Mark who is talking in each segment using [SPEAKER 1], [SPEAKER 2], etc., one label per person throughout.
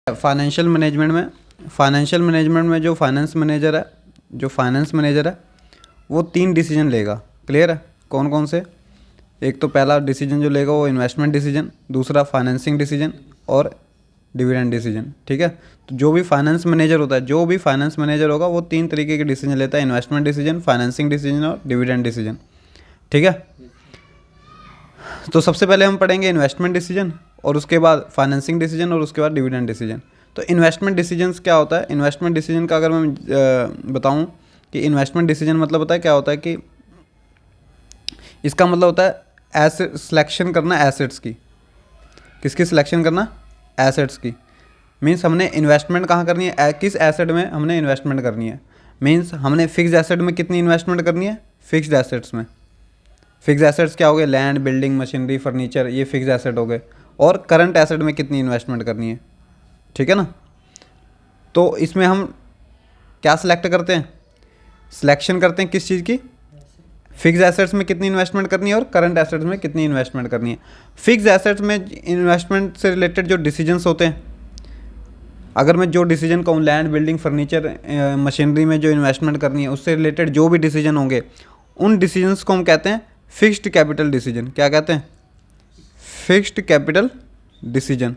[SPEAKER 1] Financial management में जो finance manager है वो 3 डिसीजन लेगा। क्लियर है? कौन कौन से? एक तो पहला डिसीजन जो लेगा वो इन्वेस्टमेंट डिसीजन, दूसरा फाइनेंसिंग डिसीजन और डिविडेंड डिसीजन। ठीक है? तो जो भी फाइनेंस मैनेजर होगा वो 3 तरीके के डिसीजन लेता है, इन्वेस्टमेंट डिसीजन, फाइनेंसिंग डिसीजन और डिविडेंड डिसीजन। ठीक है? तो सबसे पहले हम पढ़ेंगे इन्वेस्टमेंट डिसीजन और उसके बाद फाइनेंसिंग डिसीजन और उसके बाद डिविडेंड डिसीजन। तो इन्वेस्टमेंट डिसीजंस क्या होता है? इन्वेस्टमेंट डिसीजन का अगर मैं बताऊं कि इन्वेस्टमेंट डिसीजन मतलब होता है, क्या होता है कि इसका मतलब होता है एसेट सिलेक्शन करना, एसेट्स की। किसकी सिलेक्शन करना? एसेट्स की। मीन्स हमने इन्वेस्टमेंट कहाँ करनी है, किस एसेट में हमने इन्वेस्टमेंट करनी है। मीन्स हमने फिक्स एसेट में कितनी इन्वेस्टमेंट करनी है? फिक्स्ड एसेट्स में। फिक्स एसेट्स क्या हो गए? लैंड, बिल्डिंग, मशीनरी, फर्नीचर, ये फिक्स एसेट हो गए। और करंट एसेट में कितनी इन्वेस्टमेंट करनी है। ठीक है ना? तो इसमें हम क्या सिलेक्ट करते हैं? सिलेक्शन करते हैं किस चीज़ की? फिक्स एसेट्स में कितनी इन्वेस्टमेंट करनी है और करंट एसेट्स में कितनी इन्वेस्टमेंट करनी है। फिक्स एसेट्स में इन्वेस्टमेंट से रिलेटेड जो डिसीजंस होते हैं, अगर मैं जो डिसीजन कहूँ लैंड, बिल्डिंग, फर्नीचर, मशीनरी में जो इन्वेस्टमेंट करनी है उससे रिलेटेड जो भी डिसीजन होंगे उन डिसीजंस को हम कहते हैं फिक्स्ड कैपिटल डिसीजन। क्या कहते हैं? Fixed capital decision.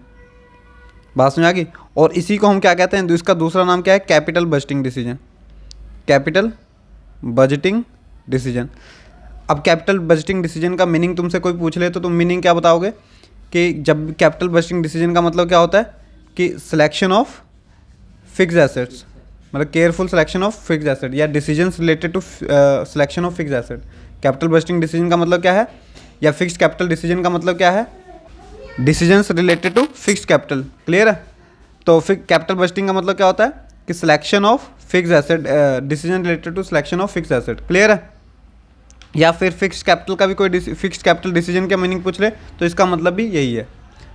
[SPEAKER 1] बात समझ आ गई? और इसी को हम क्या कहते हैं? इसका दूसरा नाम क्या है? Capital budgeting decision. Capital budgeting decision. अब कैपिटल बजटिंग डिसीजन का मीनिंग तुमसे कोई पूछ ले तो तुम मीनिंग क्या बताओगे? कि जब कैपिटल बजटिंग डिसीजन का मतलब क्या होता है कि सिलेक्शन ऑफ फिक्स एसेट्स, मतलब careful selection of fix asset या decisions related to selection of fix asset. Capital budgeting decision का मतलब क्या है, या फिक्स्ड कैपिटल डिसीजन का मतलब क्या है? Decisions related to fixed capital. Clear है? तो कैपिटल बजटिंग का मतलब क्या होता है कि selection of fix asset, decision related to selection of fix asset. Clear है? या फिर फिक्स्ड कैपिटल का भी कोई फिक्स्ड कैपिटल डिसीजन का मीनिंग पूछ ले तो इसका मतलब भी यही है।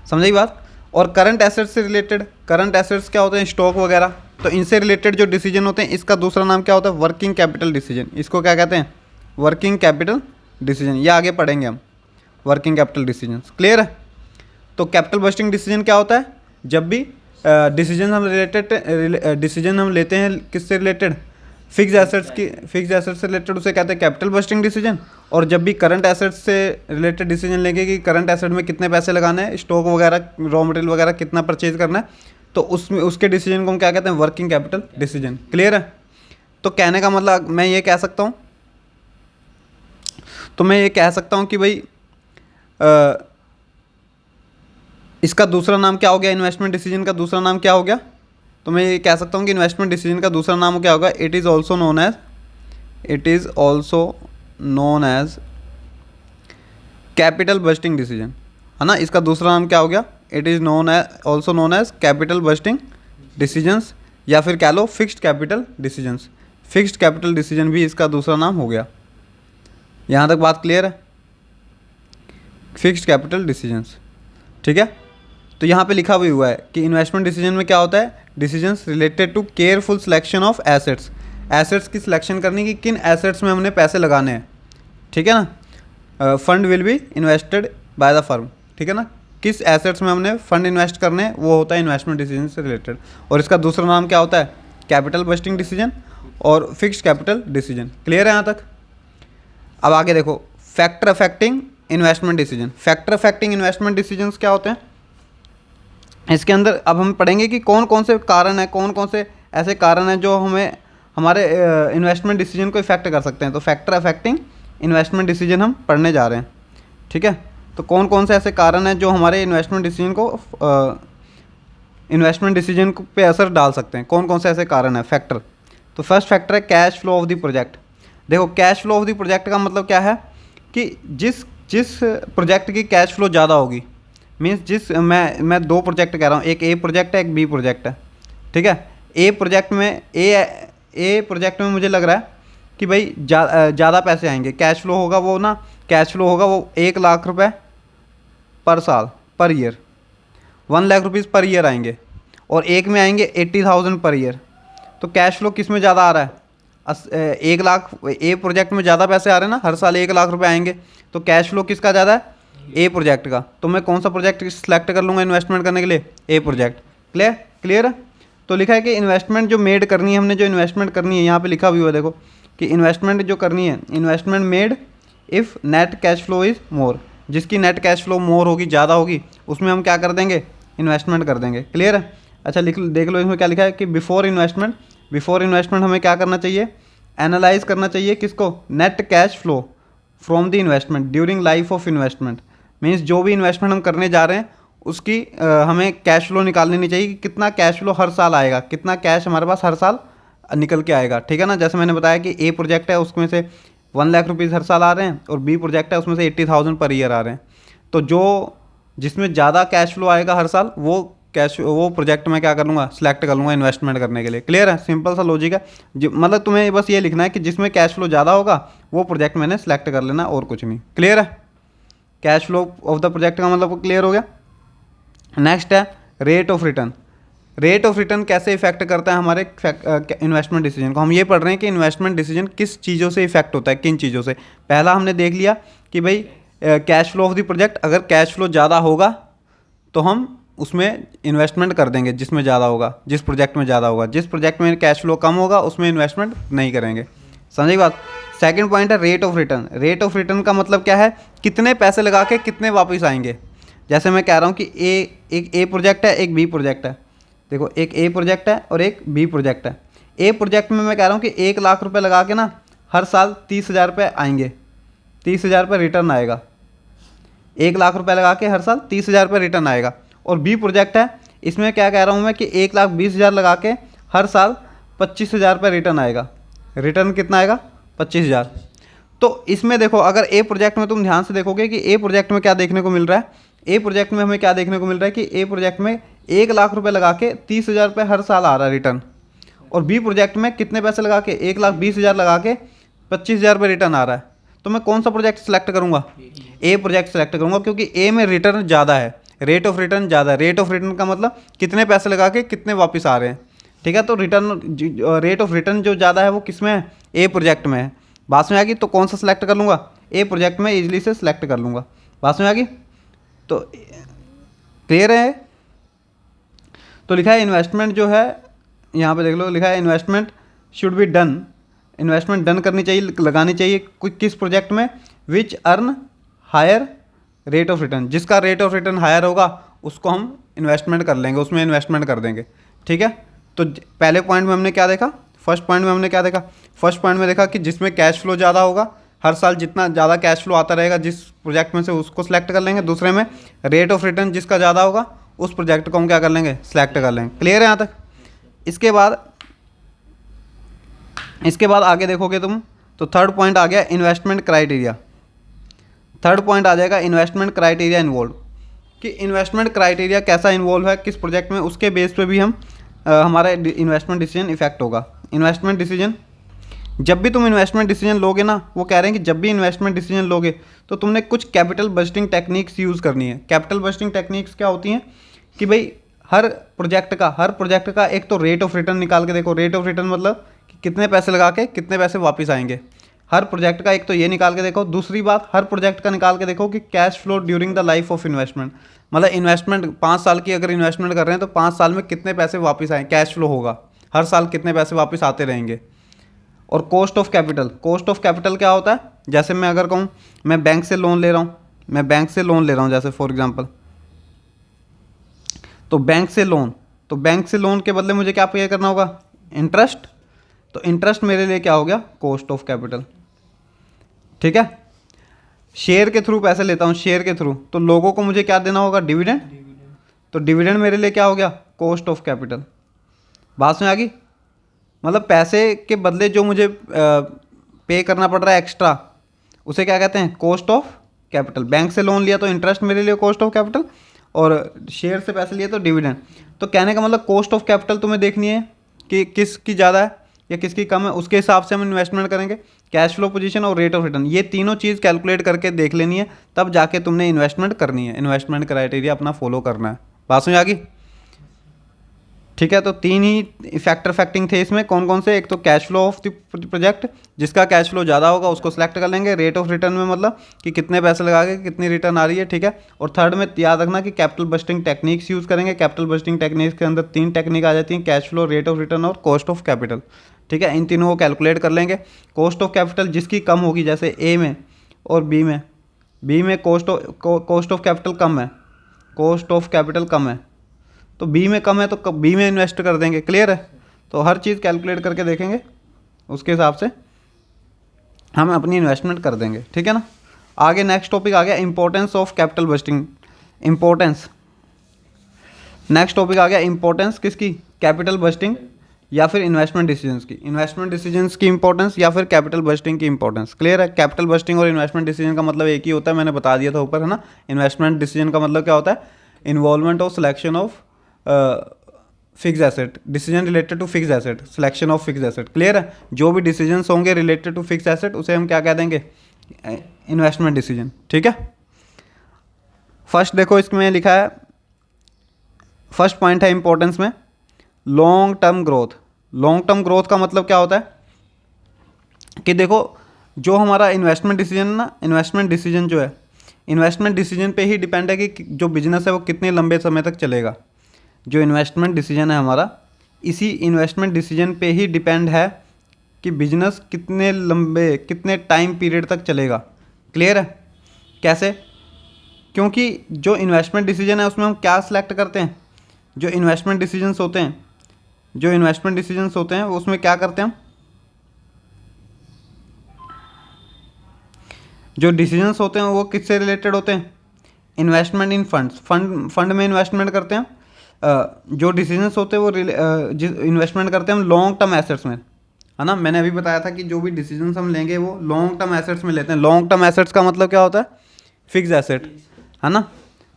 [SPEAKER 1] समझी बात? और करंट एसेट्स से रिलेटेड, करंट एसेट्स क्या होते हैं? स्टॉक वगैरह। तो इनसे रिलेटेड जो डिसीजन होते हैं इसका दूसरा नाम क्या होता है? Working capital decision. इसको क्या कहते हैं? Working capital decision. ये आगे पढ़ेंगे हम, वर्किंग कैपिटल डिसीजन। क्लियर है? तो कैपिटल बजटिंग डिसीजन क्या होता है? जब भी डिसीजन हम लेते हैं किससे रिलेटेड? फिक्स एसेट्स से रिलेटेड, उसे कहते हैं कैपिटल बजटिंग डिसीजन। और जब भी करंट एसेट्स से रिलेटेड डिसीजन लेंगे कि करंट एसेट में कितने पैसे लगाने हैं, स्टॉक वगैरह, रॉ मटेरियल वगैरह कितना परचेज करना है, तो उसमें उसके डिसीजन को हम क्या कहते हैं? Working capital decision. क्लियर है? तो कहने का मतलब मैं ये कह सकता हूँ कि भाई इसका दूसरा नाम क्या हो गया? इन्वेस्टमेंट डिसीजन का दूसरा नाम क्या हो गया? तो मैं ये कह सकता हूँ कि इन्वेस्टमेंट डिसीजन का दूसरा नाम क्या होगा? It is also known as capital budgeting decision, है ना? इसका दूसरा नाम क्या हो गया? It is also known as capital budgeting decisions, या फिर कह लो fixed capital decisions. Fixed capital decision भी इसका दूसरा नाम हो गया। यहाँ तक बात क्लियर है? Fixed capital decisions. ठीक है? तो यहाँ पे लिखा भी हुआ है कि इन्वेस्टमेंट डिसीजन में क्या होता है? Decisions related to careful selection of assets. Assets की सिलेक्शन करनी कि किन एसेट्स में हमने पैसे लगाने हैं। ठीक है ना? Fund will be invested by the firm. ठीक है ना? किस एसेट्स में हमने फंड इन्वेस्ट करने हैं, वो होता है इन्वेस्टमेंट डिसीजन से रिलेटेड। और इसका दूसरा नाम क्या होता है? कैपिटल बजटिंग डिसीजन और फिक्स्ड कैपिटल डिसीजन। क्लियर है यहाँ तक? अब आगे देखो, factor affecting investment decision. Factor affecting investment decisions क्या होते हैं? इसके अंदर अब हम पढ़ेंगे कि कौन कौन से कारण हैं, कौन कौन से ऐसे कारण हैं जो हमें हमारे इन्वेस्टमेंट डिसीजन को इफेक्ट कर सकते हैं। तो फैक्टर अफेक्टिंग इन्वेस्टमेंट डिसीजन हम पढ़ने जा रहे हैं। ठीक है? तो कौन कौन से ऐसे कारण हैं जो हमारे इन्वेस्टमेंट डिसीजन पे असर डाल सकते हैं? कौन कौन से ऐसे कारण हैं? फैक्टर। तो फर्स्ट फैक्टर है cash flow of the project. देखो, cash flow of the project का मतलब क्या है कि जिस प्रोजेक्ट की कैश फ्लो ज़्यादा होगी, मीन्स मैं 2 प्रोजेक्ट कह रहा हूँ, एक ए प्रोजेक्ट है, एक बी प्रोजेक्ट है। ठीक है? ए प्रोजेक्ट में मुझे लग रहा है कि भाई ज़्यादा पैसे आएंगे, कैश फ्लो होगा वो 1 लाख रुपए पर साल, per year, 1 lakh rupees per year आएंगे, और एक में आएंगे 80,000 पर ईयर। तो कैश फ्लो किस में ज़्यादा आ रहा है? 1 लाख, ए प्रोजेक्ट में ज़्यादा पैसे आ रहे हैं ना, हर साल 1 लाख रुपए आएंगे, तो कैश फ्लो किसका ज़्यादा है? ए प्रोजेक्ट का। तो मैं कौन सा प्रोजेक्ट सिलेक्ट कर लूँगा इन्वेस्टमेंट करने के लिए? ए प्रोजेक्ट। क्लियर? क्लियर है। तो लिखा है कि इन्वेस्टमेंट जो मेड करनी है, हमने जो इन्वेस्टमेंट करनी है, यहाँ पे लिखा भी हुआ है देखो कि इन्वेस्टमेंट जो करनी है, investment made if net cash flow is more, जिसकी नेट कैश फ्लो मोर होगी, ज़्यादा होगी, उसमें हम क्या कर देंगे, इन्वेस्टमेंट कर देंगे। क्लियर है। अच्छा देख लो इसमें क्या लिखा है कि बिफोर इन्वेस्टमेंट हमें क्या करना चाहिए, एनालाइज करना चाहिए किसको, net cash flow from the investment during life of investment. Means जो भी इन्वेस्टमेंट हम करने जा रहे हैं उसकी हमें कैश फ्लो निकाल लेनी चाहिए कि कितना कैश फ्लो हर साल आएगा, कितना कैश हमारे पास हर साल निकल के आएगा। ठीक है ना। जैसे मैंने बताया कि ए प्रोजेक्ट है उसमें से 1 लाख रुपीज़ हर साल आ रहे हैं और बी प्रोजेक्ट है उसमें से 80,000 पर ईयर आ रहे हैं। तो जो जिसमें ज़्यादा कैश फ्लो आएगा हर साल वो प्रोजेक्ट मैं क्या कर लूँगा, सिलेक्ट कर लूँगा इन्वेस्टमेंट करने के लिए। क्लियर है। सिंपल सा लॉजिक है। मतलब तुम्हें बस ये लिखना है कि जिसमें कैश फ्लो ज़्यादा होगा वो प्रोजेक्ट मैंने सेलेक्ट कर लेना, और कुछ नहीं। क्लियर है। Cash flow of the project का मतलब क्लियर हो गया। नेक्स्ट है rate of return. Rate of return कैसे इफेक्ट करता है हमारे इन्वेस्टमेंट डिसीजन को। हम ये पढ़ रहे हैं कि इन्वेस्टमेंट डिसीजन किस चीज़ों से इफेक्ट होता है, किन चीज़ों से। पहला हमने देख लिया कि भाई cash flow of the project, अगर कैश फ्लो ज़्यादा होगा तो हम उसमें इन्वेस्टमेंट कर देंगे जिसमें ज़्यादा होगा, जिस प्रोजेक्ट में ज़्यादा होगा। जिस प्रोजेक्ट में कैश फ्लो कम होगा उसमें इन्वेस्टमेंट नहीं करेंगे। समझी बात। सेकंड पॉइंट है rate of return. Rate of return का मतलब क्या है, कितने पैसे लगा के कितने वापस आएंगे। जैसे मैं कह रहा हूँ कि एक ए प्रोजेक्ट है, एक बी प्रोजेक्ट है। देखो एक ए प्रोजेक्ट है और एक बी प्रोजेक्ट है। ए प्रोजेक्ट में मैं कह रहा हूँ कि 1 लाख रुपए लगा के ना हर साल 30,000 रुपये आएंगे, 30,000 रुपये रिटर्न आएगा। 1 लाख रुपए लगा के हर साल 30,000 रुपये रिटर्न आएगा। और बी प्रोजेक्ट है, इसमें क्या कह रहा हूँ मैं कि 1,20,000 लगा के हर साल 25,000 रुपये रिटर्न आएगा। रिटर्न कितना आएगा, 25,000। तो इसमें देखो अगर ए प्रोजेक्ट में तुम ध्यान से देखोगे कि ए प्रोजेक्ट में क्या देखने को मिल रहा है, ए प्रोजेक्ट में हमें क्या देखने को मिल रहा है कि ए प्रोजेक्ट में 1 लाख रुपए लगा के 30,000 रुपये हर साल आ रहा है रिटर्न। और बी प्रोजेक्ट में कितने पैसे लगा के, 1,20,000 लगा के 25,000 रुपये रिटर्न आ रहा है। तो मैं कौन सा प्रोजेक्ट सेलेक्ट करूंगा, ए प्रोजेक्ट सेलेक्ट करूंगा, क्योंकि ए में रिटर्न ज़्यादा है, रेट ऑफ रिटर्न ज़्यादा है। रेट ऑफ रिटर्न का मतलब कितने पैसे लगा के कितने वापस आ रहे हैं। ठीक है। तो रेट ऑफ रिटर्न जो ज़्यादा है वो किस में है, ए प्रोजेक्ट में है। बात में आ गई। तो कौन सा सेलेक्ट कर लूँगा, ए प्रोजेक्ट में इजीली से सिलेक्ट कर लूँगा। बात में आ गई। तो क्लियर है। तो लिखा है इन्वेस्टमेंट जो है, यहाँ पे देख लो लिखा है investment should be done. Investment done करनी चाहिए, लगानी चाहिए किस प्रोजेक्ट में, which earn higher rate of return. जिसका रेट ऑफ रिटर्न हायर होगा उसको हम इन्वेस्टमेंट कर लेंगे, उसमें इन्वेस्टमेंट कर देंगे। ठीक है। तो पहले पॉइंट में हमने क्या देखा, फर्स्ट पॉइंट में हमने क्या देखा, फर्स्ट पॉइंट में देखा कि जिसमें कैश फ्लो ज़्यादा होगा, हर साल जितना ज़्यादा कैश फ्लो आता रहेगा जिस प्रोजेक्ट में से उसको सिलेक्ट कर लेंगे। दूसरे में रेट ऑफ रिटर्न जिसका ज़्यादा होगा उस प्रोजेक्ट को हम क्या कर लेंगे, सिलेक्ट कर लेंगे। क्लियर है यहाँ तक। इसके बाद आगे देखोगे तुम तो थर्ड पॉइंट आ गया इन्वेस्टमेंट क्राइटेरिया। थर्ड पॉइंट आ जाएगा इन्वेस्टमेंट क्राइटेरिया इन्वॉल्व, कि इन्वेस्टमेंट क्राइटेरिया कैसा इन्वॉल्व है किस प्रोजेक्ट में, उसके बेस पे भी हम हमारा इन्वेस्टमेंट डिसीजन इफेक्ट होगा। इन्वेस्टमेंट डिसीजन, जब भी तुम इन्वेस्टमेंट डिसीजन लोगे ना, वो कह रहे हैं कि जब भी इन्वेस्टमेंट डिसीजन लोगे तो तुमने कुछ कैपिटल बजटिंग टेक्निक्स यूज़ करनी है। कैपिटल बजटिंग टेक्निक्स क्या होती हैं कि भाई हर प्रोजेक्ट का एक तो रेट ऑफ रिटर्न निकाल के देखो। रेट ऑफ रिटर्न मतलब कि कितने पैसे लगा के कितने पैसे वापस आएंगे, हर प्रोजेक्ट का एक तो ये निकाल के देखो। दूसरी बात, हर प्रोजेक्ट का निकाल के देखो कि cash flow during the life of investment, मतलब इन्वेस्टमेंट 5 साल की अगर इन्वेस्टमेंट कर रहे हैं तो 5 साल में कितने पैसे वापस आए, कैश फ्लो होगा, हर साल कितने पैसे वापस आते रहेंगे। और cost of capital, cost of capital क्या होता है, जैसे मैं अगर कहूँ मैं बैंक से लोन ले रहा हूँ, जैसे फॉर एग्जांपल, तो बैंक से लोन के बदले मुझे क्या पे करना होगा, इंटरेस्ट। तो इंटरेस्ट मेरे लिए क्या हो गया, कॉस्ट ऑफ कैपिटल। ठीक है। शेयर के थ्रू पैसे लेता हूँ, शेयर के थ्रू, तो लोगों को मुझे क्या देना होगा, डिविडेंड। तो डिविडेंड मेरे लिए क्या हो गया, कॉस्ट ऑफ कैपिटल। बात में आ गई। मतलब पैसे के बदले जो मुझे पे करना पड़ रहा है एक्स्ट्रा, उसे क्या कहते हैं, कॉस्ट ऑफ कैपिटल। बैंक से लोन लिया तो इंटरेस्ट मेरे लिए कॉस्ट ऑफ कैपिटल, और शेयर से पैसे लिए तो डिविडेंड। तो कहने का मतलब कॉस्ट ऑफ कैपिटल तुम्हें देखनी है कि किसकी ज़्यादा है या किसकी कम है, उसके हिसाब से हम इन्वेस्टमेंट करेंगे। कैश फ्लो पोजीशन और रेट ऑफ रिटर्न, ये तीनों चीज़ कैलकुलेट करके देख लेनी है, तब जाके तुमने इन्वेस्टमेंट करनी है। इन्वेस्टमेंट क्राइटेरिया अपना फॉलो करना है। बात समझ आ गई। ठीक है, तो तीन ही फैक्टर फैक्टिंग थे इसमें, कौन कौन से? एक तो cash flow of the project, जिसका कैश फ्लो ज़्यादा होगा उसको सिलेक्ट कर लेंगे। रेट ऑफ रिटर्न में मतलब कि कितने पैसे लगा के कितनी रिटर्न आ रही है, ठीक है। और थर्ड में याद रखना कि कैपिटल बस्टिंग टेक्निक्स यूज़ करेंगे। कैपिटल बस्टिंग टेक्निक्स के अंदर तीन टेक्निक आ जाती हैं, cash flow, rate of return और कॉस्ट ऑफ कैपिटल, ठीक है। इन तीनों को कैलकुलेट कर लेंगे। कॉस्ट ऑफ कैपिटल जिसकी कम होगी, जैसे ए में और बी में कॉस्ट ऑफ कैपिटल कम है, कॉस्ट ऑफ कैपिटल कम है, तो बी में कम है तो बी में इन्वेस्ट कर देंगे। क्लियर है? तो हर चीज़ कैलकुलेट करके देखेंगे, उसके हिसाब से हम अपनी इन्वेस्टमेंट कर देंगे, ठीक है ना। आगे नेक्स्ट टॉपिक आ गया importance of capital budgeting. Importance, next topic आ गया इंपॉर्टेंस किसकी? कैपिटल बस्टिंग या फिर इन्वेस्टमेंट डिसीजंस की। इन्वेस्टमेंट डिसीजंस की इंपॉर्टेंस या फिर कैपिटल बस्टिंग की इंपॉर्टेंस। क्लियर है? कैपिटल बस्टिंग और इन्वेस्टमेंट डिसीजन का मतलब एक ही होता है, मैंने बता दिया था ऊपर, है ना। इन्वेस्टमेंट डिसीजन का मतलब क्या होता है? इन्वॉल्वमेंट और selection of fix asset, decision related to fix asset, selection of fix asset. Clear है? जो भी डिसीजंस होंगे रिलेटेड टू फिक्स एसेट उसे हम क्या कह देंगे? इन्वेस्टमेंट डिसीजन, ठीक है। फर्स्ट देखो इसमें लिखा है, फर्स्ट पॉइंट है इंपॉर्टेंस में long term growth. Long term growth का मतलब क्या होता है कि देखो जो हमारा इन्वेस्टमेंट डिसीजन ना, इन्वेस्टमेंट डिसीजन जो है, इन्वेस्टमेंट डिसीजन पे ही डिपेंड है कि जो बिजनेस है वो कितने लंबे समय तक चलेगा। जो इन्वेस्टमेंट डिसीजन है हमारा, इसी इन्वेस्टमेंट डिसीजन पे ही डिपेंड है कि बिजनेस कितने लंबे, कितने टाइम पीरियड तक चलेगा। क्लियर है? कैसे? क्योंकि जो इन्वेस्टमेंट डिसीजन है उसमें हम क्या सिलेक्ट करते हैं? जो इन्वेस्टमेंट डिसीजंस होते हैं, जो इन्वेस्टमेंट डिसीजंस होते हैं उसमें क्या करते हैं हम? जो डिसीजंस होते हैं वो किससे रिलेटेड होते हैं? इन्वेस्टमेंट इन फंड्स, फंड में इन्वेस्टमेंट करते हैं। जो डिसीजंस होते हैं वो इन्वेस्टमेंट करते हैं हम लॉन्ग टर्म एसेट्स में, है ना। मैंने अभी बताया था कि जो भी डिसीजंस हम लेंगे वो लॉन्ग टर्म एसेट्स में लेते हैं। लॉन्ग टर्म एसेट्स का मतलब क्या होता है? फिक्स एसेट, है ना।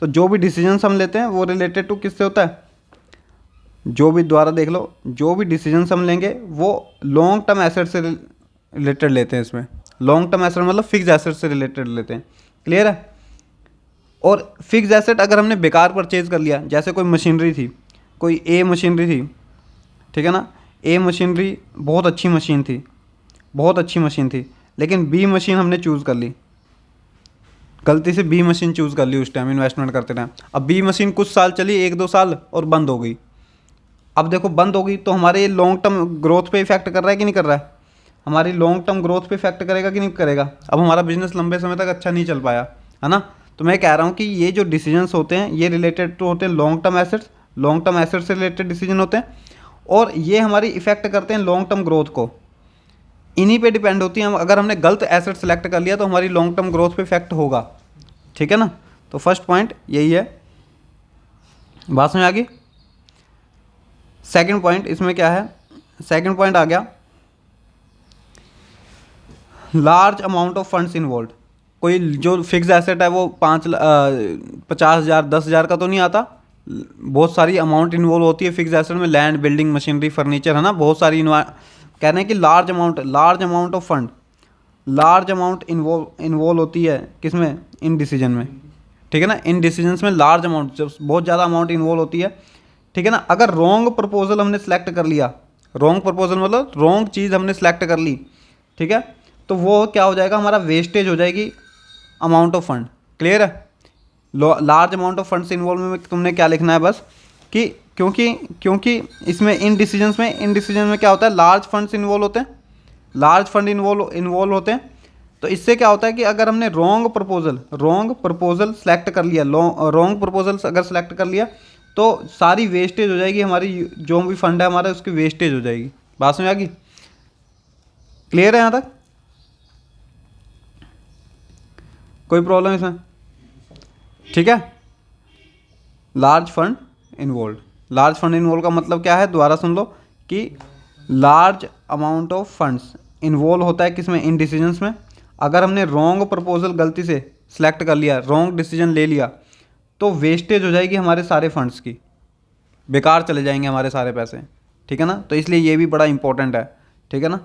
[SPEAKER 1] तो जो भी डिसीजंस हम लेते हैं वो रिलेटेड टू किससे होता है? जो भी, द्वारा देख लो, जो भी डिसीजंस हम लेंगे वो लॉन्ग टर्म एसेट से रिलेटेड लेते हैं। इसमें लॉन्ग टर्म एसेट मतलब फिक्स एसेट से रिलेटेड लेते हैं। क्लियर है? और फिक्स एसेट अगर हमने बेकार परचेज कर लिया, जैसे कोई मशीनरी थी, कोई ए मशीनरी थी, ठीक है ना, ए मशीनरी बहुत अच्छी मशीन थी, बहुत अच्छी मशीन थी, लेकिन बी मशीन हमने चूज़ कर ली, गलती से बी मशीन चूज़ कर ली उस टाइम इन्वेस्टमेंट करते टाइम। अब बी मशीन कुछ साल चली, 1-2 साल, और बंद हो गई। अब देखो बंद हो गई तो हमारे लॉन्ग टर्म ग्रोथ पे इफेक्ट कर रहा है कि नहीं कर रहा है? हमारी लॉन्ग टर्म ग्रोथ पे इफेक्ट करेगा कि नहीं करेगा? अब हमारा बिजनेस लंबे समय तक अच्छा नहीं चल पाया, है ना। तो मैं कह रहा हूँ कि ये जो डिसीजंस होते हैं ये रिलेटेड टू होते हैं long term assets, long term assets से रिलेटेड डिसीजन होते हैं, और ये हमारी इफेक्ट करते हैं लॉन्ग टर्म ग्रोथ को। इन्हीं पे डिपेंड होती है। अगर हमने गलत एसेट सेलेक्ट कर लिया तो हमारी लॉन्ग टर्म ग्रोथ पे इफेक्ट होगा, ठीक है ना। तो फर्स्ट पॉइंट यही है, बात समझ आ गई। सेकंड पॉइंट इसमें क्या है? सेकंड पॉइंट आ गया large amount of funds involve. कोई जो फिक्स एसेट है वो 50,000 10,000 का तो नहीं आता, बहुत सारी अमाउंट इन्वॉल्व होती है फिक्स एसेट में, लैंड, बिल्डिंग, मशीनरी, फर्नीचर, है ना, बहुत सारी कह रहे हैं कि large amount of fund, large amount involve होती है किसमें? इन डिसीजन में, ठीक है ना। इन डिसीजंस में लार्ज अमाउंट, जब बहुत ज़्यादा अमाउंट इन्वॉल्व होती है, ठीक है ना। अगर रॉन्ग प्रपोजल हमने सेलेक्ट कर लिया, रॉन्ग प्रपोजल मतलब रॉन्ग चीज़ हमने सेलेक्ट कर ली, ठीक है, तो वो क्या हो जाएगा? हमारा वेस्टेज हो जाएगी अमाउंट ऑफ फंड। क्लियर है? Large amount of funds involve में तुमने क्या लिखना है बस कि क्योंकि इसमें इन डिसीजन में क्या होता है? लार्ज फंड्स इन्वॉल्व होते हैं, लार्ज फंड इन्वॉल्व होते हैं। तो इससे क्या होता है कि अगर हमने रॉन्ग प्रपोजल सेलेक्ट कर लिया, रॉन्ग प्रपोजल अगर सेलेक्ट कर लिया तो सारी वेस्टेज हो जाएगी हमारी, जो भी फंड है हमारा उसकी वेस्टेज हो जाएगी। बात समझ आ गई? क्लियर है यहाँ तक? कोई प्रॉब्लम इसमें? ठीक है। लार्ज फंड इन्वॉल्व का मतलब क्या है? दोबारा सुन लो कि large amount of funds involve होता है किसमें? इन डिसीजंस में। अगर हमने रॉन्ग प्रपोजल गलती से सिलेक्ट कर लिया, रॉन्ग डिसीजन ले लिया, तो वेस्टेज हो जाएगी हमारे सारे फंड्स की, बेकार चले जाएंगे हमारे सारे पैसे, ठीक है ना। तो इसलिए ये भी बड़ा इंपॉर्टेंट है, ठीक है ना।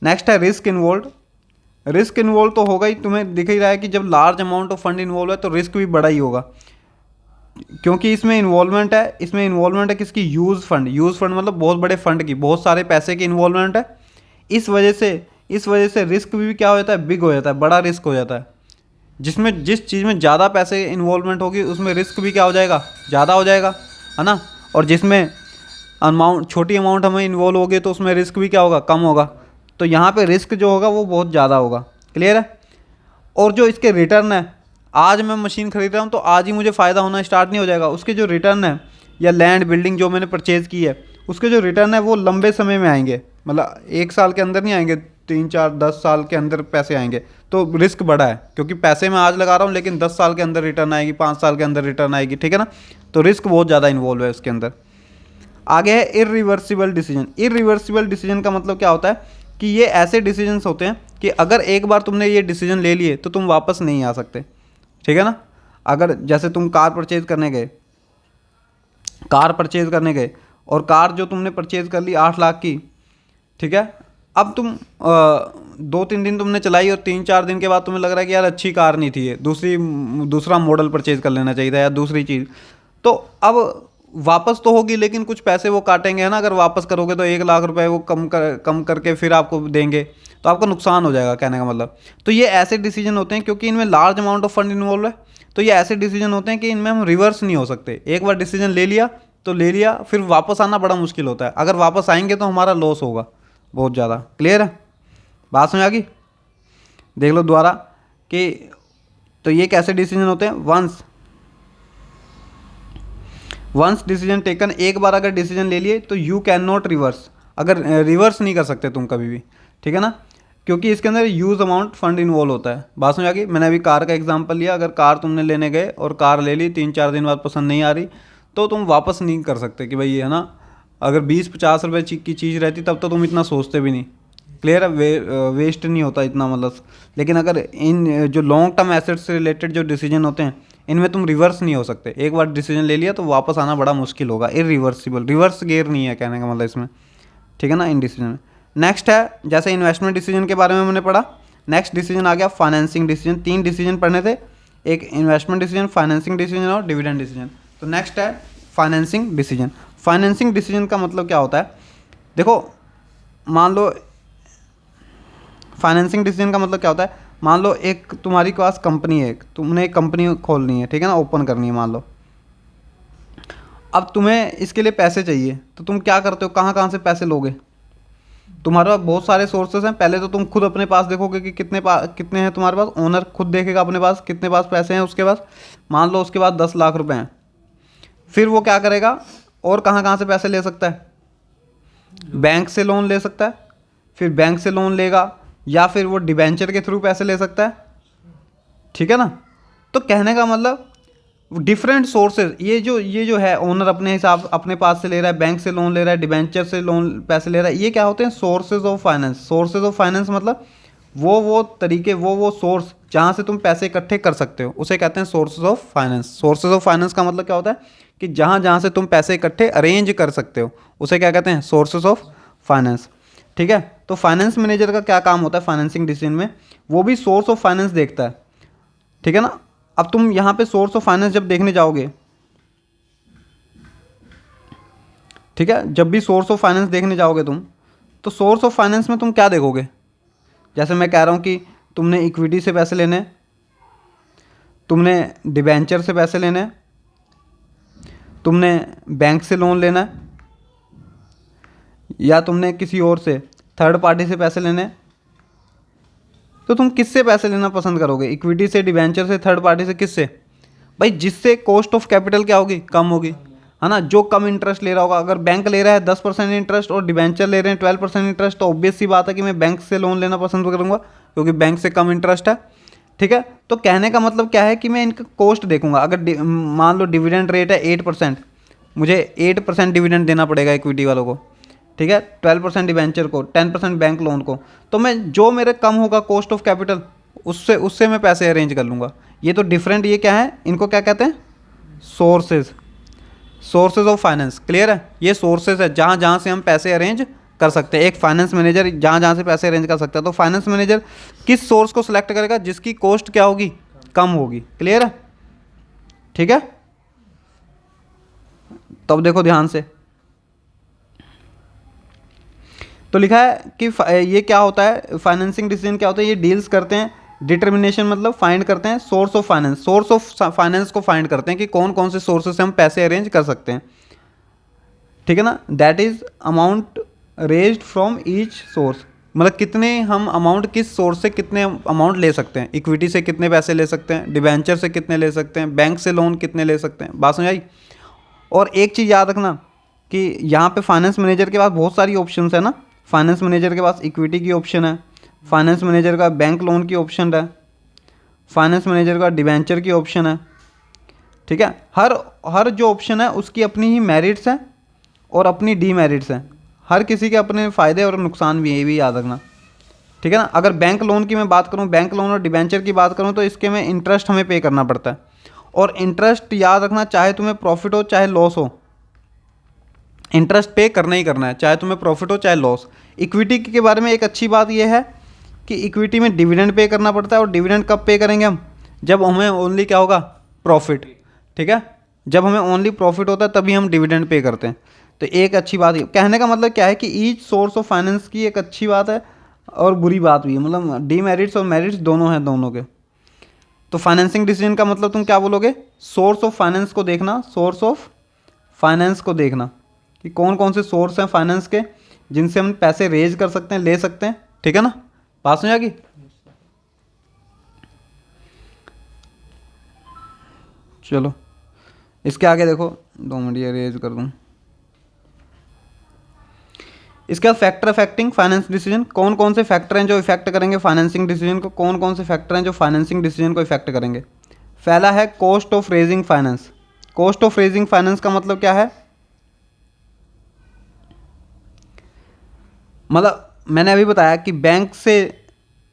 [SPEAKER 1] नेक्स्ट है रिस्क इन्वॉल्व तो होगा ही, तुम्हें दिख ही रहा है कि जब large amount of fund involve है तो रिस्क भी बड़ा ही होगा। क्योंकि इसमें इन्वॉल्वमेंट है, इसमें इन्वॉल्वमेंट है किसकी, यूज़ फंड। यूज़ फंड मतलब बहुत बड़े फंड की, बहुत सारे पैसे की इन्वॉल्वमेंट है। इस वजह से रिस्क भी क्या हो जाता है, बिग हो जाता है, बड़ा रिस्क हो जाता है। जिसमें जिस चीज़ में ज़्यादा पैसे इन्वॉल्वमेंट होगी उसमें रिस्क भी क्या हो जाएगा, ज़्यादा हो जाएगा, है ना। और जिसमें अमाउंट, छोटी अमाउंट हमें इन्वॉल्व होगी तो उसमें रिस्क भी क्या होगा, कम होगा। तो यहाँ पे रिस्क जो होगा वो बहुत ज़्यादा होगा। क्लियर है। और जो इसके रिटर्न है, आज मैं मशीन खरीद रहा हूँ तो आज ही मुझे फ़ायदा होना स्टार्ट नहीं हो जाएगा। उसके जो रिटर्न है, या लैंड बिल्डिंग जो मैंने परचेज़ की है, उसके जो रिटर्न है वो लंबे समय में आएंगे, मतलब 1 साल के अंदर नहीं आएंगे, 3 4 10 साल के अंदर पैसे आएंगे। तो रिस्क बड़ा है, क्योंकि पैसे मैं आज लगा रहा हूँ लेकिन 10 साल के अंदर रिटर्न आएगी, 5 साल के अंदर रिटर्न आएगी, ठीक है ना। तो रिस्क बहुत ज़्यादा इन्वॉल्व है उसके अंदर। आगे है इरिवर्सिबल डिसीजन। इरिवर्सिबल डिसीजन का मतलब क्या होता है कि ये ऐसे डिसीजंस होते हैं कि अगर एक बार तुमने ये डिसीजन ले लिए तो तुम वापस नहीं आ सकते, ठीक है ना। अगर जैसे तुम कार परचेज करने गए और कार जो तुमने परचेज कर ली 8 लाख की, ठीक है। अब तुम 2 3 दिन तुमने चलाई और 3 4 दिन के बाद तुम्हें लग रहा है कि यार अच्छी कार नहीं थी ये, दूसरा मॉडल परचेज कर लेना चाहिए था या दूसरी चीज़। तो अब वापस तो होगी लेकिन कुछ पैसे वो काटेंगे, है ना। अगर वापस करोगे तो 1 लाख रुपए वो कम करके फिर आपको देंगे, तो आपका नुकसान हो जाएगा, कहने का मतलब। तो ये ऐसे डिसीजन होते हैं, क्योंकि इनमें large amount of fund involve है, तो ये ऐसे डिसीजन होते हैं कि इनमें हम रिवर्स नहीं हो सकते। एक बार डिसीजन ले लिया तो ले लिया, फिर वापस आना बड़ा मुश्किल होता है। अगर वापस आएंगे तो हमारा लॉस होगा बहुत ज़्यादा। क्लियर है, बात समझ आ गई। देख लो दोबारा कि तो ये कैसे डिसीजन होते हैं। वंस डिसीजन टेकन, एक बार अगर डिसीजन ले लिए तो यू कैन नॉट रिवर्स, अगर रिवर्स नहीं कर सकते तुम कभी भी, ठीक है ना। क्योंकि इसके अंदर यूज अमाउंट फंड इन्वॉल्व होता है। बात समझ आ गई। मैंने अभी कार का एग्जांपल लिया, अगर कार तुमने लेने गए और कार ले ली, 3 4 दिन बाद पसंद नहीं आ रही, तो तुम वापस नहीं कर सकते कि भाई, है ना। अगर 20 50 रुपये की चीज़ रहती तब तो तुम इतना सोचते भी नहीं। क्लियर है, वेस्ट नहीं होता इतना, मतलब। लेकिन अगर इन जो लॉन्ग टर्म एसेट्स से रिलेटेड जो डिसीजन होते हैं, इनमें तुम रिवर्स नहीं हो सकते। एक बार डिसीजन ले लिया तो वापस आना बड़ा मुश्किल होगा। इरिवर्सिबल, रिवर्स गेयर नहीं है, कहने का मतलब इसमें, ठीक है ना, इन डिसीजन में। नेक्स्ट है, जैसे इन्वेस्टमेंट डिसीजन के बारे में मैंने पढ़ा, नेक्स्ट डिसीजन आ गया फाइनेंसिंग डिसीजन। 3 डिसीजन पढ़ने थे, एक इन्वेस्टमेंट डिसीजन, फाइनेंसिंग डिसीजन और डिविडेंड डिसीजन। तो नेक्स्ट है फाइनेंसिंग डिसीजन। फाइनेंसिंग डिसीजन का मतलब क्या होता है, देखो, मान लो फाइनेंसिंग डिसीजन का मतलब क्या होता है, मान लो एक तुम्हारी पास कंपनी है, तुमने एक कंपनी खोलनी है, ठीक है ना, ओपन करनी है मान लो। अब तुम्हें इसके लिए पैसे चाहिए, तो तुम क्या करते हो, कहाँ कहाँ से पैसे लोगे। तुम्हारे पास बहुत सारे सोर्सेस हैं। पहले तो तुम खुद अपने पास देखोगे कि कितने हैं तुम्हारे पास, ओनर खुद देखेगा अपने पास कितने पास पैसे हैं उसके पास। मान लो उसके पास 10 लाख रुपए हैं, फिर वो क्या करेगा, और कहाँ कहाँ से पैसे ले सकता है, बैंक से लोन ले सकता है, फिर बैंक से लोन लेगा, या फिर वो डिबेंचर के थ्रू पैसे ले सकता है, ठीक है ना। तो कहने का मतलब डिफरेंट सोर्सेज, ये जो है, ओनर अपने हिसाब अपने पास से ले रहा है, बैंक से लोन ले रहा है, डिबेंचर से लोन पैसे ले रहा है, ये क्या होते हैं, sources of finance. Sources of finance मतलब वो तरीके, वो सोर्स जहाँ से तुम पैसे इकट्ठे कर सकते हो, उसे कहते हैं sources of finance. Sources of finance का मतलब क्या होता है कि जहाँ जहाँ से तुम पैसे इकट्ठे अरेंज कर सकते हो, उसे क्या कहते हैं, सोर्सेज ऑफ फाइनेंस, ठीक है। तो फाइनेंस मैनेजर का क्या काम होता है फाइनेंसिंग डिसीजन में, वो भी सोर्स ऑफ फाइनेंस देखता है, ठीक है ना। अब तुम यहाँ पे सोर्स ऑफ फाइनेंस जब देखने जाओगे, ठीक है, जब भी सोर्स ऑफ फाइनेंस देखने जाओगे तुम, तो सोर्स ऑफ फाइनेंस में तुम क्या देखोगे। जैसे मैं कह रहा हूँ कि तुमने इक्विटी से पैसे लेने, तुमने डिबेंचर से पैसे लेने, तुमने बैंक से लोन लेना है, या तुमने किसी और से थर्ड पार्टी से पैसे लेने, तो तुम किससे पैसे लेना पसंद करोगे, इक्विटी से, डिबेंचर से, थर्ड पार्टी से, किससे। भाई जिससे कॉस्ट ऑफ कैपिटल क्या होगी, कम होगी, है ना, जो कम इंटरेस्ट ले रहा होगा। अगर बैंक ले रहा है 10% इंटरेस्ट और डिबेंचर ले रहे हैं 12% इंटरेस्ट, तो ऑब्वियस सी बात है कि मैं बैंक से लोन लेना पसंद करूंगा, क्योंकि बैंक से कम इंटरेस्ट है, ठीक है। तो कहने का मतलब क्या है कि मैं इनका कॉस्ट देखूंगा। अगर मान लो डिविडेंड रेट है 8%, मुझे 8% डिविडेंड देना पड़ेगा इक्विटी वालों को, ठीक है, 12% डिबेंचर को, 10% बैंक लोन को। तो मैं जो मेरे कम होगा कॉस्ट ऑफ कैपिटल, उससे मैं पैसे अरेंज कर लूँगा। ये तो डिफरेंट, ये क्या है, इनको क्या कहते हैं, सोर्सेज ऑफ फाइनेंस। क्लियर है, ये सोर्सेज है जहाँ जहाँ से हम पैसे अरेंज कर सकते हैं। एक फाइनेंस मैनेजर जहाँ जहाँ से पैसे अरेंज कर सकता है। तो फाइनेंस मैनेजर किस सोर्स को सिलेक्ट करेगा, जिसकी कॉस्ट क्या होगी, कम होगी। क्लियर है, ठीक है। तो अब देखो ध्यान से, तो लिखा है कि ये क्या होता है, फाइनेंसिंग डिसीजन क्या होता है, ये डील्स करते हैं, डिटर्मिनेशन मतलब फाइंड करते हैं source of finance, source of finance को फाइंड करते हैं कि कौन कौन से सोर्सेस से हम पैसे अरेंज कर सकते हैं, ठीक है ना। That is amount raised from each source, मतलब कितने हम अमाउंट किस सोर्स से कितने अमाउंट ले सकते हैं, इक्विटी से कितने पैसे ले सकते हैं, डिबेंचर से कितने ले सकते हैं, बैंक से लोन कितने ले सकते हैं, बात समझ आई। और एक चीज़ याद रखना कि यहाँ पे फाइनेंस मैनेजर के पास बहुत सारी ऑप्शंस है ना, फाइनेंस मैनेजर के पास इक्विटी की ऑप्शन है, फाइनेंस मैनेजर का बैंक लोन की ऑप्शन है, फाइनेंस मैनेजर का डिबेंचर की ऑप्शन है, ठीक है। हर हर जो ऑप्शन है उसकी अपनी ही मेरिट्स हैं और अपनी डीमेरिट्स हैं, हर किसी के अपने फ़ायदे और नुकसान भी है, ये भी याद रखना, ठीक है ना। अगर बैंक लोन की मैं बात करूँ, बैंक लोन और डिबेंचर की बात करूँ, तो इसके में इंटरेस्ट हमें पे करना पड़ता है, और इंटरेस्ट याद रखना चाहे तुम्हें प्रॉफिट हो चाहे लॉस हो, इंटरेस्ट पे करना ही करना है, चाहे तुम्हें प्रॉफिट हो चाहे लॉस। इक्विटी के बारे में एक अच्छी बात यह है कि इक्विटी में डिविडेंड पे करना पड़ता है, और डिविडेंड कब पे करेंगे हम, जब हमें ओनली क्या होगा, प्रॉफिट, ठीक है। जब हमें ओनली प्रॉफिट होता है तभी हम डिविडेंड पे करते हैं। तो एक अच्छी बात, कहने का मतलब क्या है कि ईच सोर्स ऑफ फाइनेंस की एक अच्छी बात है और बुरी बात भी है, मतलब डीमेरिट्स और मेरिट्स दोनों हैं दोनों के। तो फाइनेंसिंग डिसीजन का मतलब तुम क्या बोलोगे, सोर्स ऑफ फाइनेंस को देखना, सोर्स ऑफ फाइनेंस को देखना कि कौन कौन से सोर्स हैं फाइनेंस के जिनसे हम पैसे रेज कर सकते हैं, ले सकते हैं, ठीक है ना, बात समझ आ गई। चलो इसके आगे देखो, 2 मिनट ये रेज कर दूं। इसके बाद फैक्टर अफेक्टिंग फाइनेंस डिसीजन, कौन कौन से फैक्टर हैं जो इफेक्ट करेंगे फाइनेंसिंग डिसीजन को, कौन कौन से फैक्टर हैं जो फाइनेंसिंग डिसीजन को इफेक्ट करेंगे। पहला है cost of raising finance. Cost of raising finance का मतलब क्या है, मतलब मैंने अभी बताया कि बैंक से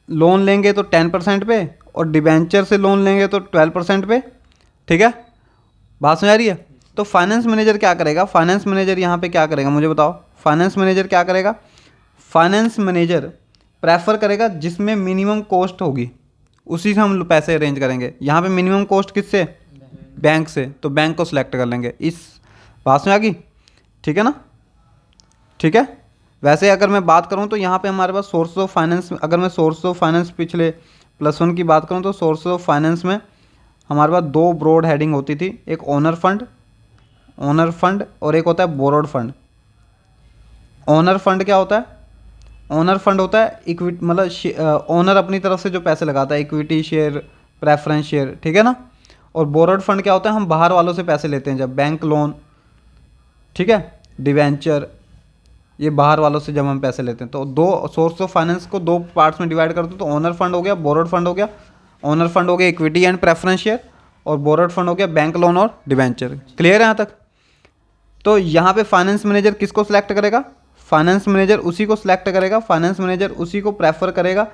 [SPEAKER 1] लोन लेंगे तो 10% पे, और डिबेंचर से लोन लेंगे तो 12% पे, ठीक है, बात समझ आ रही है। तो फाइनेंस मैनेजर क्या करेगा, फाइनेंस मैनेजर यहाँ पे क्या करेगा मुझे बताओ, फाइनेंस मैनेजर क्या करेगा, फाइनेंस मैनेजर प्रेफर करेगा जिसमें मिनिमम कॉस्ट होगी उसी से हम पैसे अरेंज करेंगे। यहाँ पे मिनिमम कॉस्ट किससे, बैंक से, तो बैंक को सिलेक्ट कर लेंगे, इस बात में आ गई, ठीक है ना, ठीक है। वैसे अगर मैं बात करूँ तो यहाँ पे हमारे पास सोर्स ऑफ फाइनेंस, अगर मैं सोर्स ऑफ फाइनेंस पिछले +1 की बात करूँ तो सोर्स ऑफ फाइनेंस में हमारे पास 2 ब्रॉड हेडिंग होती थी, एक ओनर फंड और एक होता है बोरोड फंड। ओनर फंड क्या होता है, ओनर फंड होता है इक्विटी, मतलब ओनर अपनी तरफ से जो पैसे लगाता है, इक्विटी शेयर, प्रेफरेंस शेयर, ठीक है ना। और बोरोड फंड क्या होता है, हम बाहर वालों से पैसे लेते हैं, जब बैंक लोन, ठीक है, डिवेंचर, ये बाहर वालों से जब हम पैसे लेते हैं। तो 2 सोर्स ऑफ फाइनेंस को 2 पार्ट्स में डिवाइड करते हैं, तो ओनर फंड हो गया, बोरोड फंड हो गया। ओनर फंड हो गया इक्विटी एंड प्रेफरेंस शेयर, और बोरोड फंड हो गया बैंक लोन और डिवेंचर। क्लियर है यहाँ तक। तो यहाँ पे फाइनेंस मैनेजर किसको सिलेक्ट करेगा, फाइनेंस मैनेजर उसी को सिलेक्ट करेगा, फाइनेंस मैनेजर उसी को प्रेफर करेगा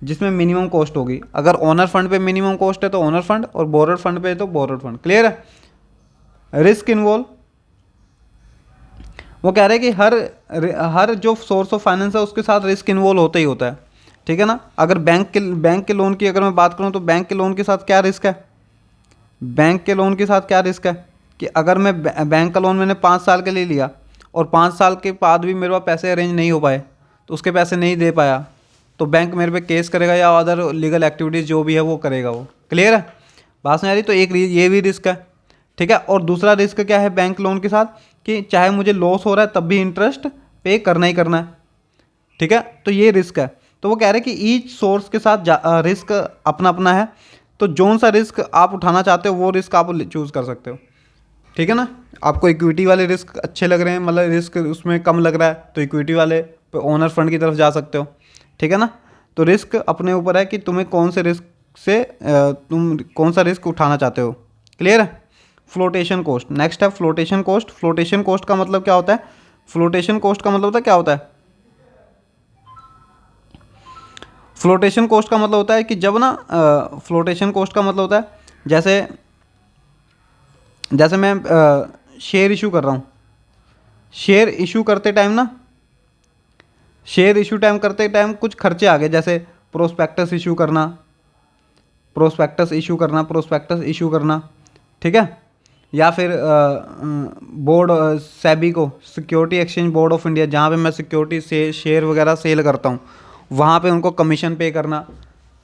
[SPEAKER 1] जिसमें मिनिमम कॉस्ट होगी। अगर ओनर फंड पे मिनिमम कॉस्ट है तो ओनर फंड, और बोरोड फंड पे है तो बोरोड फंड। क्लियर है। रिस्क इन्वॉल्व, वो कह रहे हैं कि हर जो सोर्स ऑफ फाइनेंस है उसके साथ रिस्क इन्वॉल्व होता ही होता है, ठीक है ना। अगर बैंक के लोन की अगर मैं बात करूं तो बैंक के लोन के साथ क्या रिस्क है, बैंक के लोन के साथ क्या रिस्क है कि अगर मैं बैंक का लोन मैंने 5 साल के लिए लिया और 5 साल के बाद भी मेरे पास पैसे अरेंज नहीं हो पाए, तो उसके पैसे नहीं दे पाया, तो बैंक मेरे पे केस करेगा या अदर लीगल एक्टिविटीज़ जो भी है वो करेगा वो। क्लियर है, बात में आ रही। तो एक ये भी रिस्क है, ठीक है। और दूसरा रिस्क क्या है बैंक लोन के साथ, कि चाहे मुझे लॉस हो रहा है तब भी इंटरेस्ट पे करना ही करना है, ठीक है। तो ये रिस्क है। तो वो कह रहे हैं कि ईच सोर्स के साथ रिस्क अपना अपना है, तो जोन सा रिस्क आप उठाना चाहते हो वो रिस्क आप चूज़ कर सकते हो, ठीक है ना। आपको इक्विटी वाले रिस्क अच्छे लग रहे हैं, मतलब रिस्क उसमें कम लग रहा है, तो इक्विटी वाले पे ओनर फंड की तरफ जा सकते हो, ठीक है ना। तो रिस्क अपने ऊपर है कि तुम्हें कौन से रिस्क से तुम कौन सा रिस्क उठाना चाहते हो। क्लियर है। फ्लोटेशन कॉस्ट, नेक्स्ट है फ्लोटेशन कॉस्ट। फ्लोटेशन कॉस्ट का मतलब क्या होता है, फ्लोटेशन कॉस्ट का मतलब क्या होता है, फ्लोटेशन कॉस्ट का मतलब होता है कि जब ना फ्लोटेशन कॉस्ट का मतलब होता है जैसे मैं शेयर इशू कर रहा हूँ, शेयर इशू करते टाइम कुछ खर्चे आ गए, जैसे प्रोस्पेक्टस इशू करना, ठीक है। या फिर बोर्ड सेबी को, security exchange board of India, जहाँ पे मैं सिक्योरिटी से शेयर वगैरह सेल करता हूँ, वहाँ पे उनको कमीशन पे करना।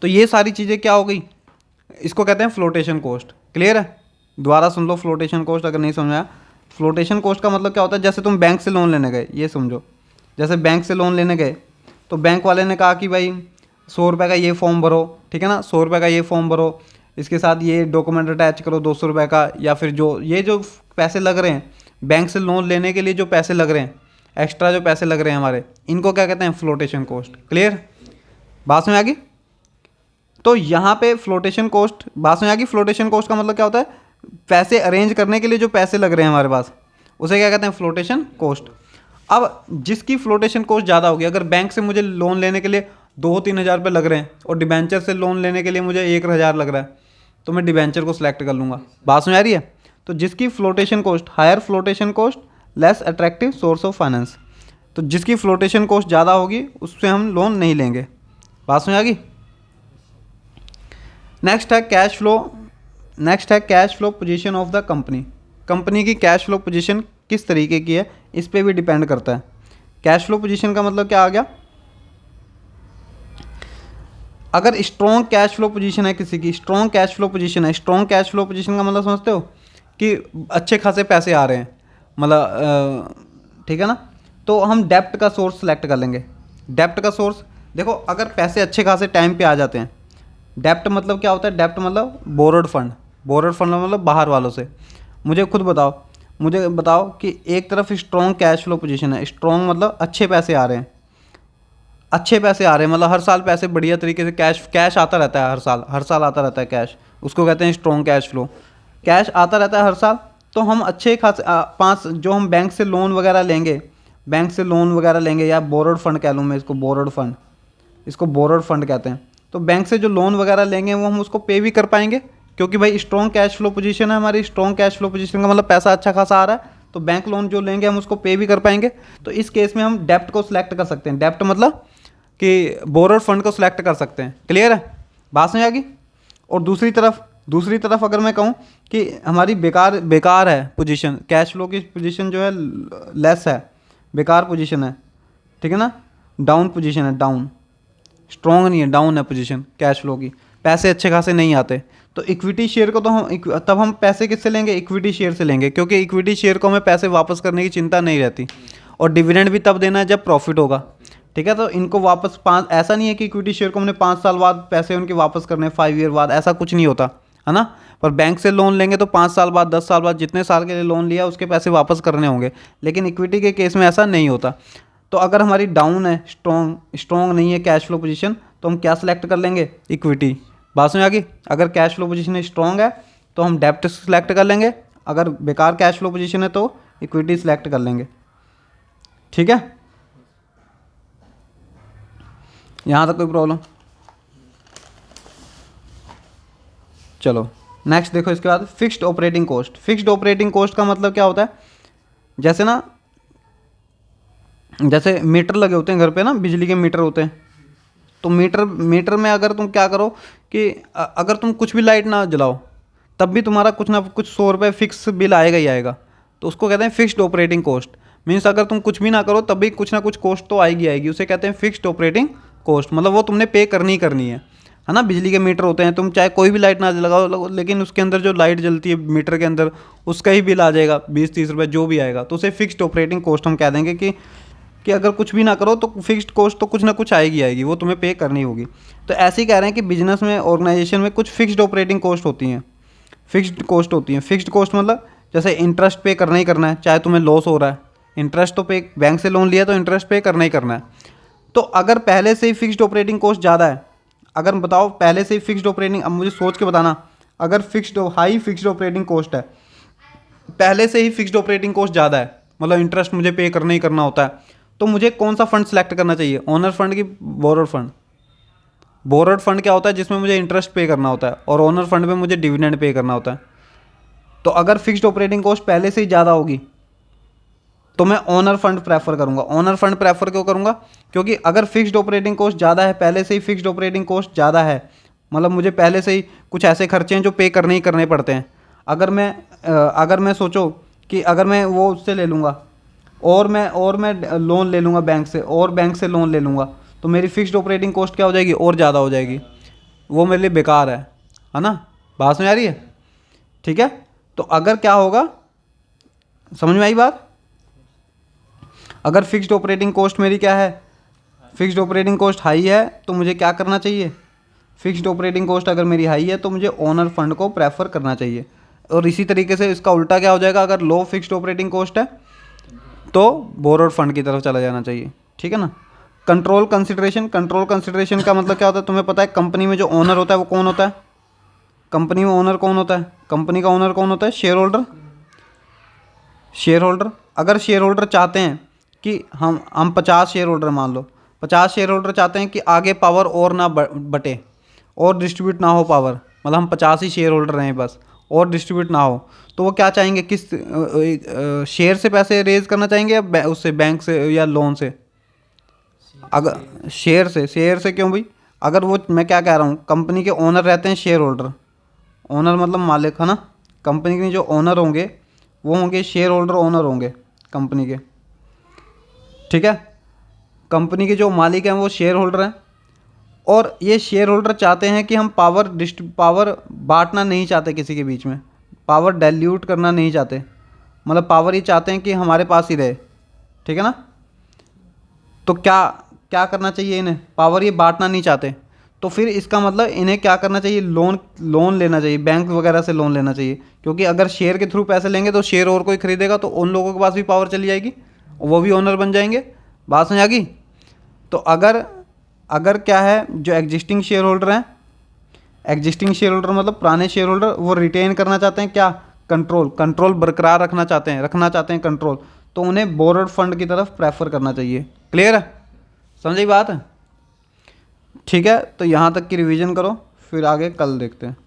[SPEAKER 1] तो ये सारी चीज़ें क्या हो गई, इसको कहते हैं फ्लोटेशन कॉस्ट। क्लियर है? दोबारा सुन लो फ्लोटेशन कॉस्ट अगर नहीं समझ आया। फ्लोटेशन कॉस्ट का मतलब क्या होता है, जैसे तुम बैंक से लोन लेने गए, ये समझो, जैसे बैंक से लोन लेने गए तो बैंक वाले ने कहा कि भाई 100 रुपये का ये फॉर्म भरो, ठीक है ना, 100 रुपये का ये फॉर्म भरो, इसके साथ ये डॉक्यूमेंट अटैच करो 200 रुपये का, या फिर जो पैसे लग रहे हैं बैंक से लोन लेने के लिए, जो पैसे लग रहे हैं, एक्स्ट्रा जो पैसे लग रहे हैं हमारे, इनको क्या कहते हैं, फ्लोटेशन कॉस्ट। क्लियर? बात में आ गई? तो यहाँ पे फ्लोटेशन कॉस्ट, बात में आ गई? फ्लोटेशन कॉस्ट का मतलब क्या होता है, पैसे अरेंज करने के लिए जो पैसे लग रहे हैं हमारे पास, उसे क्या कहते हैं, फ्लोटेशन कॉस्ट। अब जिसकी फ्लोटेशन कॉस्ट ज़्यादा होगी, अगर बैंक से मुझे लोन लेने के लिए 2-3 हज़ार रुपये लग रहे हैं और डिबेंचर से लोन लेने के लिए मुझे 1,000 लग रहा है, तो मैं डिबेंचर को सिलेक्ट कर लूँगा। बात में आ रही है? तो जिसकी flotation cost, higher flotation cost less attractive source of finance, तो जिसकी फ्लोटेशन कॉस्ट ज़्यादा होगी उससे हम लोन नहीं लेंगे। बात में आ गई? नेक्स्ट है cash flow position of the company. Company की कैश फ्लो पोजीशन किस तरीके की है, इस पे भी डिपेंड करता है। कैश फ्लो पोजीशन का मतलब क्या आ गया, अगर स्ट्रॉन्ग कैश फ्लो पोजीशन है किसी की, स्ट्रॉन्ग कैश फ्लो पोजीशन है, स्ट्रॉन्ग कैश फ्लो पोजीशन का मतलब समझते हो कि अच्छे खासे पैसे आ रहे हैं, मतलब ठीक है ना, तो हम डेप्ट का सोर्स सेलेक्ट कर लेंगे। डेप्ट का सोर्स देखो, अगर पैसे अच्छे खासे टाइम पे आ जाते हैं, डेप्ट मतलब क्या होता है, डेप्ट मतलब बोरोड फंड, बोरोड फंड मतलब बाहर वालों से। मुझे बताओ कि एक तरफ स्ट्रॉन्ग कैश फ्लो पोजीशन है, स्ट्रॉन्ग मतलब अच्छे पैसे आ रहे हैं, मतलब हर साल पैसे बढ़िया तरीके से कैश आता रहता है, हर साल आता रहता है कैश, उसको कहते हैं स्ट्रॉन्ग कैश फ्लो। कैश आता रहता है हर साल, तो हम अच्छे खासे जो हम बैंक से लोन वगैरह लेंगे, या बोरोड फंड कह लूँ मैं इसको, बोरोड फंड कहते हैं। तो बैंक से जो लोन वगैरह लेंगे वो हम उसको पे भी कर पाएंगे, क्योंकि भाई स्ट्रॉन्ग कैश फ्लो पोजीशन है हमारी। स्ट्रॉन्ग कैश फ्लो पोजीशन का मतलब पैसा अच्छा खासा आ रहा है, तो बैंक लोन जो लेंगे हम उसको पे भी कर पाएंगे। तो इस केस में हम डेप्ट को सिलेक्ट कर सकते हैं। डेप्ट मतलब कि बोरोड फंड को सिलेक्ट कर सकते हैं। क्लियर है? बात समझ आ गई? और दूसरी तरफ अगर मैं कहूँ कि हमारी बेकार है पोजीशन, कैश फ्लो की पोजीशन जो है लेस है, बेकार पोजीशन है, ठीक है ना, डाउन पोजीशन है, डाउन, स्ट्रॉन्ग नहीं है, डाउन है पोजीशन कैश फ्लो की, पैसे अच्छे खासे नहीं आते, तो इक्विटी शेयर को तब हम पैसे किससे लेंगे, इक्विटी शेयर से लेंगे, क्योंकि इक्विटी शेयर को हमें पैसे वापस करने की चिंता नहीं रहती, और डिविडेंड भी तब देना है जब प्रॉफिट होगा। ठीक है, तो इनको वापस ऐसा नहीं है कि इक्विटी शेयर को हमने 5 साल बाद पैसे उनके वापस करने, 5 ईयर बाद, ऐसा कुछ नहीं होता है ना। पर बैंक से लोन लेंगे तो 5 साल बाद, 10 साल बाद, जितने साल के लिए लोन लिया उसके पैसे वापस करने होंगे, लेकिन इक्विटी के केस में ऐसा नहीं होता। तो अगर हमारी डाउन है, स्ट्रॉन्ग नहीं है कैश फ्लो पोजीशन, तो हम क्या सिलेक्ट कर लेंगे, इक्विटी। बात में आ गई? अगर कैश फ्लो पोजीशन स्ट्रॉन्ग है तो हम डेप्ट सेलेक्ट कर लेंगे, अगर बेकार कैश फ्लो पोजीशन है तो इक्विटी सेलेक्ट कर लेंगे। ठीक है, यहाँ तक कोई प्रॉब्लम? चलो नेक्स्ट देखो, इसके बाद fixed operating cost. Fixed operating cost का मतलब क्या होता है, जैसे मीटर लगे होते हैं घर पे ना, बिजली के मीटर होते हैं, तो मीटर में अगर तुम क्या करो कि अगर तुम कुछ भी लाइट ना जलाओ तब भी तुम्हारा कुछ ना कुछ 100 रुपये फिक्स बिल आएगा ही आएगा, तो उसको कहते हैं फिक्स्ड ऑपरेटिंग कॉस्ट। मीन्स अगर तुम कुछ भी ना करो तब भी कुछ ना कुछ कॉस्ट तो आएगी, उसे कहते हैं फिक्स्ड ऑपरेटिंग कॉस्ट, मतलब वो तुमने पे करनी है ना। बिजली के मीटर होते हैं, तुम चाहे कोई भी लाइट ना लगाओ, लेकिन उसके अंदर जो लाइट जलती है मीटर के अंदर, उसका ही बिल आ जाएगा 20-30 रुपये जो भी आएगा, तो उसे फिक्स्ड ऑपरेटिंग कॉस्ट हम कह देंगे कि अगर कुछ भी ना करो तो फिक्स्ड कॉस्ट तो कुछ ना कुछ आएगी, वो तुम्हें पे करनी होगी। तो ऐसे ही कह रहे हैं कि बिजनेस में, ऑर्गेनाइजेशन में कुछ फिक्स्ड ऑपरेटिंग कॉस्ट होती हैं, फिक्स्ड कॉस्ट मतलब जैसे इंटरेस्ट पे करना ही करना है, चाहे तुम्हें लॉस हो रहा है, इंटरेस्ट तो पे, बैंक से लोन लिया तो इंटरेस्ट पे करना ही करना है। तो अगर पहले से ही फिक्स्ड ऑपरेटिंग कॉस्ट ज़्यादा है, अगर बताओ पहले से ही फिक्स्ड ऑपरेटिंग, अब मुझे सोच के बताना, अगर हाई फिक्स्ड ऑपरेटिंग कॉस्ट है, पहले से ही फिक्स्ड ऑपरेटिंग कॉस्ट ज़्यादा है, मतलब इंटरेस्ट मुझे पे करना ही करना होता है, तो मुझे कौन सा फंड सेलेक्ट करना चाहिए, ओनर फंड की बोरोड फंड? बोरोड फंड क्या होता है, जिसमें मुझे इंटरेस्ट पे करना होता है, और ओनर फंड में मुझे डिविडेंड पे करना होता है। तो अगर फिक्स्ड ऑपरेटिंग कॉस्ट पहले से ही ज़्यादा होगी तो मैं ओनर फंड प्रेफर करूंगा। ओनर फंड प्रेफर क्यों करूंगा, क्योंकि अगर फिक्स्ड ऑपरेटिंग कॉस्ट ज़्यादा है, पहले से ही फिक्स्ड ऑपरेटिंग कॉस्ट ज़्यादा है, मतलब मुझे पहले से ही कुछ ऐसे खर्चे हैं जो पे करने ही करने पड़ते हैं, अगर मैं अगर मैं सोचो कि अगर मैं वो उससे ले लूँगा और मैं लोन ले लूँगा बैंक से, और बैंक से लोन ले लूँगा, तो मेरी फिक्स्ड ऑपरेटिंग कॉस्ट क्या हो जाएगी, और ज़्यादा हो जाएगी। वो मेरे लिए बेकार है ना। बात में आ रही है? ठीक है। तो अगर क्या होगा, समझ में आई बात? अगर फिक्स्ड ऑपरेटिंग कॉस्ट मेरी क्या है, फिक्स्ड ऑपरेटिंग कॉस्ट हाई है, तो मुझे क्या करना चाहिए, फिक्स्ड ऑपरेटिंग कॉस्ट अगर मेरी हाई है तो मुझे ओनर फंड को प्रेफर करना चाहिए। और इसी तरीके से इसका उल्टा क्या हो जाएगा, अगर लो फिक्स्ड ऑपरेटिंग कॉस्ट है तो बोरोड फंड की तरफ चला जाना चाहिए। ठीक है ना। कंट्रोल कंसिडरेशन, कंट्रोल कंसिडरेशन का मतलब क्या होता है, तुम्हें पता है कंपनी में जो ओनर होता है वो कौन होता है, कंपनी में ओनर कौन होता है, कंपनी का ओनर कौन होता है, शेयर होल्डर। शेयर होल्डर, अगर शेयर होल्डर चाहते हैं कि हम 50 शेयर होल्डर मान लो, 50 शेयर होल्डर चाहते हैं कि आगे पावर और ना बटे और डिस्ट्रीब्यूट ना हो पावर, मतलब हम 50 ही शेयर होल्डर हैं बस और डिस्ट्रीब्यूट ना हो, तो वो क्या चाहेंगे, किस शेयर से पैसे रेज करना चाहेंगे या उससे बैंक से या लोन से? अगर शेयर से, शेयर से क्यों भाई? अगर वो, मैं क्या कह रहा हूँ, कंपनी के ओनर रहते हैं शेयर होल्डर, ओनर मतलब मालिक है ना, कंपनी के जो ओनर होंगे वो होंगे शेयर होल्डर, ओनर होंगे कंपनी के। ठीक है। कंपनी के जो मालिक हैं वो शेयर होल्डर हैं, और ये शेयर होल्डर चाहते हैं कि हम पावर बांटना नहीं चाहते किसी के बीच में, पावर डाइल्यूट करना नहीं चाहते, मतलब पावर ये चाहते हैं कि हमारे पास ही रहे। ठीक है ना। तो क्या क्या करना चाहिए इन्हें, पावर ये बांटना नहीं चाहते, तो फिर इसका मतलब इन्हें क्या करना चाहिए, लोन लेना चाहिए, बैंक वगैरह से लोन लेना चाहिए, क्योंकि अगर शेयर के थ्रू पैसे लेंगे तो शेयर और कोई खरीदेगा तो उन लोगों के पास भी पावर चली जाएगी, वो भी ओनर बन जाएंगे। बात समझ आ गई? तो अगर अगर क्या है, जो एग्जिस्टिंग शेयर होल्डर हैं, एग्जिस्टिंग शेयर होल्डर मतलब पुराने शेयर होल्डर, वो रिटेन करना चाहते हैं क्या, कंट्रोल बरकरार रखना चाहते हैं कंट्रोल, तो उन्हें बोरोड फंड की तरफ प्रेफर करना चाहिए। क्लियर है? समझी बात है? ठीक है। तो यहाँ तक की रिवीजन करो, फिर आगे कल देखते हैं।